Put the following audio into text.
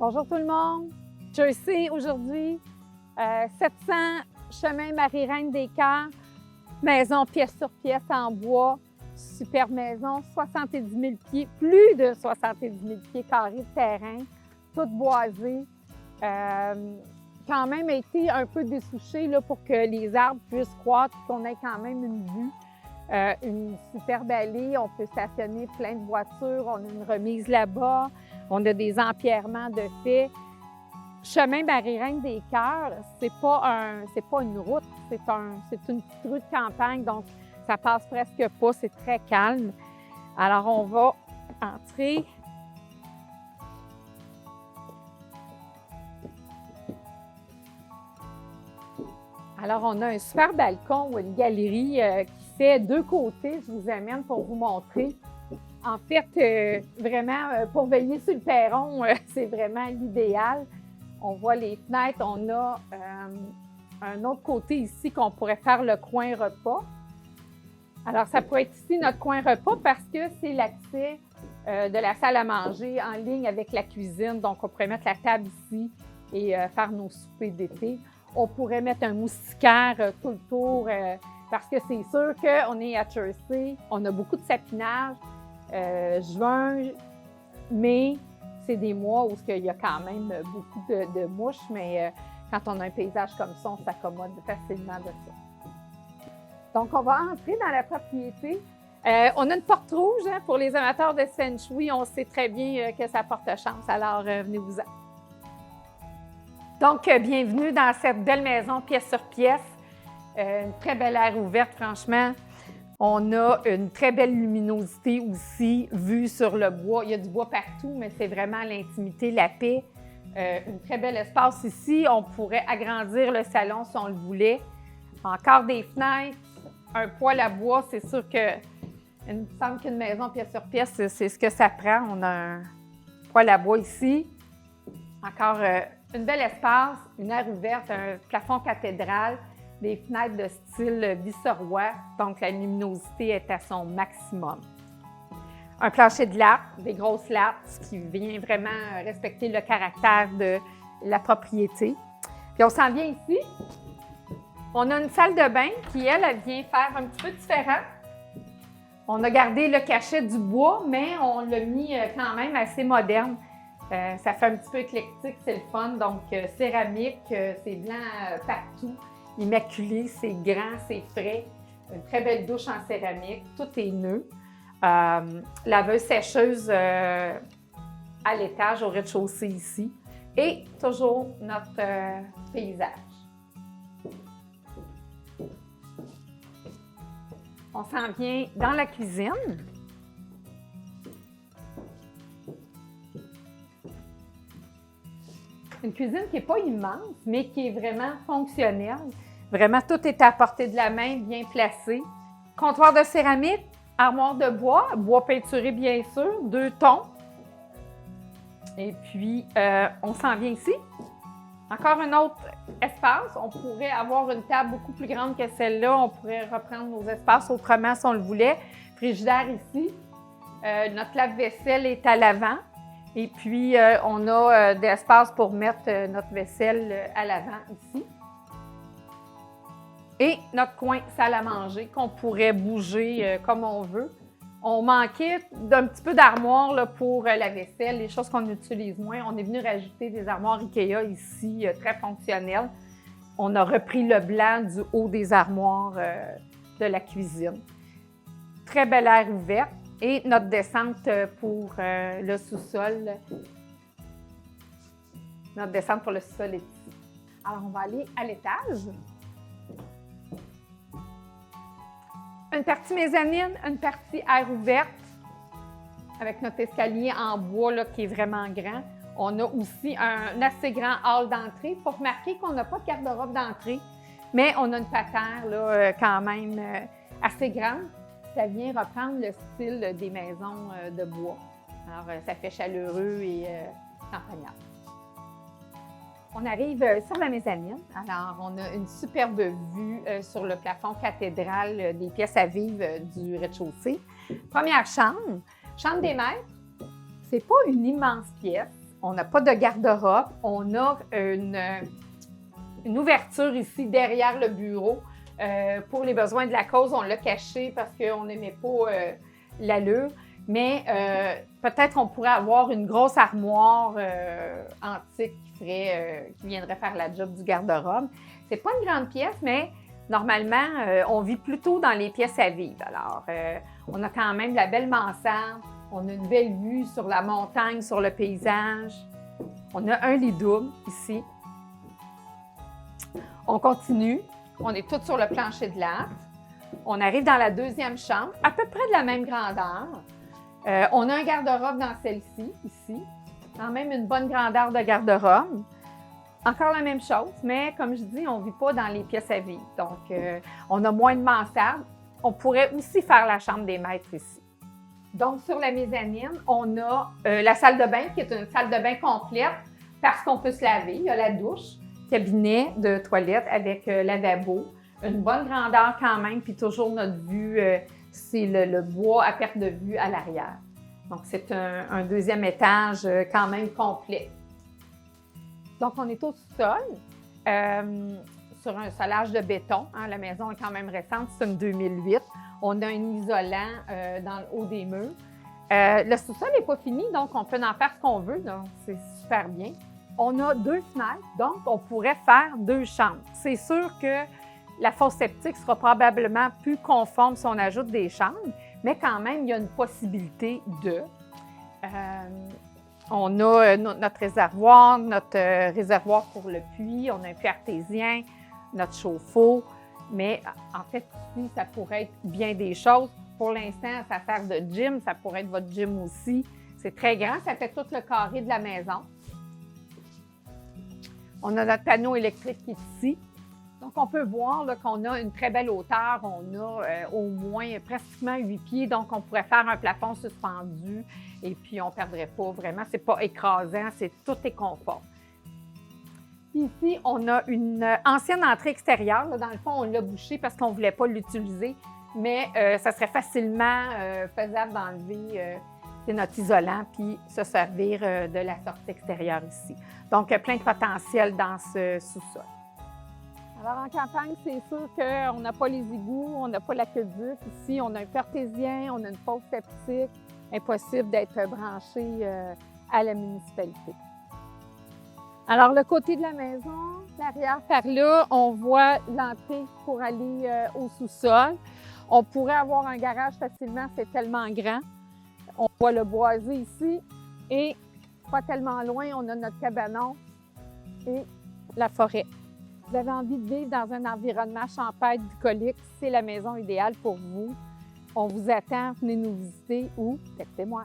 Bonjour tout le monde! Jersey aujourd'hui, 700 chemin Marie-Reine des Cœurs, maison pièce sur pièce en bois, superbe maison, 70 000 pieds, plus de 70 000 pieds carrés de terrain, toute boisée. Quand même été un peu dessouché là, pour que les arbres puissent croître et qu'on ait quand même une vue. Une superbe allée, on peut stationner plein de voitures, on a une remise là-bas, on a des empierrements de fait. Chemin Marie-Reine des Cœurs, c'est pas une route, c'est une petite rue de campagne, donc ça passe presque pas, c'est très calme. Alors on va entrer. Alors on a un super balcon ou une galerie qui fait deux côtés, je vous amène pour vous montrer. En fait, vraiment, pour veiller sur le perron, c'est vraiment l'idéal. On voit les fenêtres, on a un autre côté ici qu'on pourrait faire le coin repas. Alors, ça pourrait être ici notre coin repas parce que c'est l'accès de la salle à manger en ligne avec la cuisine. Donc, on pourrait mettre la table ici et faire nos soupers d'été. On pourrait mettre un moustiquaire tout le tour parce que c'est sûr qu'on est à Jersey. On a beaucoup de sapinage. Juin, mai, c'est des mois où il y a quand même beaucoup de mouches, mais quand on a un paysage comme ça, on s'accommode facilement de ça. Donc, on va entrer dans la propriété. On a une porte rouge hein, pour les amateurs de feng shui. On sait très bien que ça porte chance, alors venez-vous-en. Donc, bienvenue dans cette belle maison pièce sur pièce. Une très belle aire ouverte, franchement. On a une très belle luminosité aussi, vue sur le bois. Il y a du bois partout, mais c'est vraiment l'intimité, la paix. Un très bel espace ici. On pourrait agrandir le salon si on le voulait. Encore des fenêtres, un poêle à bois. C'est sûr que il me semble qu'une maison pièce sur pièce, c'est ce que ça prend. On a un poêle à bois ici. Encore un bel espace, une aire ouverte, un plafond cathédrale. Des fenêtres de style viceroy, donc la luminosité est à son maximum. Un plancher de latte, des grosses lattes, ce qui vient vraiment respecter le caractère de la propriété. Puis on s'en vient ici. On a une salle de bain qui, elle vient faire un petit peu différent. On a gardé le cachet du bois, mais on l'a mis quand même assez moderne. Ça fait un petit peu éclectique, c'est le fun. Donc, céramique, c'est blanc partout. Immaculé, c'est grand, c'est frais. Une très belle douche en céramique. Tout est neuf. Laveuse-sécheuse à l'étage, au rez-de-chaussée ici. Et toujours notre paysage. On s'en vient dans la cuisine. Une cuisine qui n'est pas immense, mais qui est vraiment fonctionnelle. Vraiment, tout est à portée de la main, bien placé. Comptoir de céramique, armoire de bois, bois peinturé bien sûr, 2 tons. Et puis, on s'en vient ici. Encore un autre espace. On pourrait avoir une table beaucoup plus grande que celle-là. On pourrait reprendre nos espaces autrement si on le voulait. Frigidaire ici. Notre lave-vaisselle est à l'avant. Et puis, on a de l'espace pour mettre notre vaisselle à l'avant ici. Et notre coin salle à manger qu'on pourrait bouger comme on veut. On manquait d'un petit peu d'armoire pour la vaisselle, les choses qu'on utilise moins. On est venu rajouter des armoires Ikea ici, très fonctionnelles. On a repris le blanc du haut des armoires de la cuisine. Très belle aire ouverte. Et notre descente pour le sous-sol. Notre descente pour le sous-sol est ici. Alors, on va aller à l'étage. Une partie mezzanine, une partie aire ouverte avec notre escalier en bois là, qui est vraiment grand. On a aussi un assez grand hall d'entrée. Il faut remarquer qu'on n'a pas de garde-robe d'entrée, mais on a une patère là, quand même assez grande. Ça vient reprendre le style des maisons de bois. Alors, ça fait chaleureux et campagnard. On arrive sur la mezzanine. Alors, on a une superbe vue sur le plafond cathédral des pièces à vivre du rez-de-chaussée. Première chambre, chambre des maîtres. C'est pas une immense pièce. On n'a pas de garde-robe. On a une ouverture ici derrière le bureau. Pour les besoins de la cause, on l'a caché parce qu'on n'aimait pas l'allure. Mais peut-être on pourrait avoir une grosse armoire antique qui viendrait faire la job du garde-robe. C'est pas une grande pièce, mais normalement, on vit plutôt dans les pièces à vivre. Alors, on a quand même la belle mansarde, on a une belle vue sur la montagne, sur le paysage. On a un lit double ici. On continue. On est tous sur le plancher de l'âtre. On arrive dans la deuxième chambre, à peu près de la même grandeur. On a un garde-robe dans celle-ci, ici. Quand même une bonne grandeur de garde-robe. Encore la même chose, mais comme je dis, on ne vit pas dans les pièces à vivre. Donc, on a moins de mansarde. On pourrait aussi faire la chambre des maîtres ici. Donc, sur la mezzanine, on a la salle de bain, qui est une salle de bain complète parce qu'on peut se laver. Il y a la douche, cabinet de toilette avec lavabo. Une bonne grandeur quand même, puis toujours notre vue, c'est le bois à perte de vue à l'arrière. Donc, c'est un deuxième étage quand même complet. Donc, on est au sol, sur un solage de béton. Hein, la maison est quand même récente, c'est une 2008. On a un isolant dans le haut des murs. Le sous-sol n'est pas fini, donc on peut en faire ce qu'on veut, donc c'est super bien. On a 2 fenêtres, donc on pourrait faire 2 chambres. C'est sûr que la fosse septique sera probablement plus conforme si on ajoute des chambres, mais quand même, il y a une possibilité de. On a notre réservoir pour le puits, on a un puits artésien, notre chauffe-eau, mais en fait, ici, ça pourrait être bien des choses. Pour l'instant, ça sert de gym, ça pourrait être votre gym aussi. C'est très grand, ça fait tout le carré de la maison. On a notre panneau électrique qui est ici. Donc, on peut voir qu'on a une très belle hauteur. On a au moins pratiquement 8 pieds. Donc, on pourrait faire un plafond suspendu et puis on ne perdrait pas vraiment. Ce n'est pas écrasant, tout est confort. Ici, on a une ancienne entrée extérieure. Là, dans le fond, on l'a bouchée parce qu'on ne voulait pas l'utiliser, mais ça serait facilement faisable d'enlever notre isolant puis se servir de la sortie extérieure ici. Donc, plein de potentiel dans ce sous-sol. Alors, en campagne, c'est sûr qu'on n'a pas les égouts, on n'a pas l'aqueduc. Ici, on a un pertésien, on a une fosse septique. Impossible d'être branché à la municipalité. Alors, le côté de la maison, l'arrière par là, on voit l'entrée pour aller au sous-sol. On pourrait avoir un garage facilement, c'est tellement grand. On voit le boisé ici et pas tellement loin, on a notre cabanon et la forêt. Vous avez envie de vivre dans un environnement champêtre, bucolique, c'est la maison idéale pour vous. On vous attend, venez nous visiter ou textez-moi.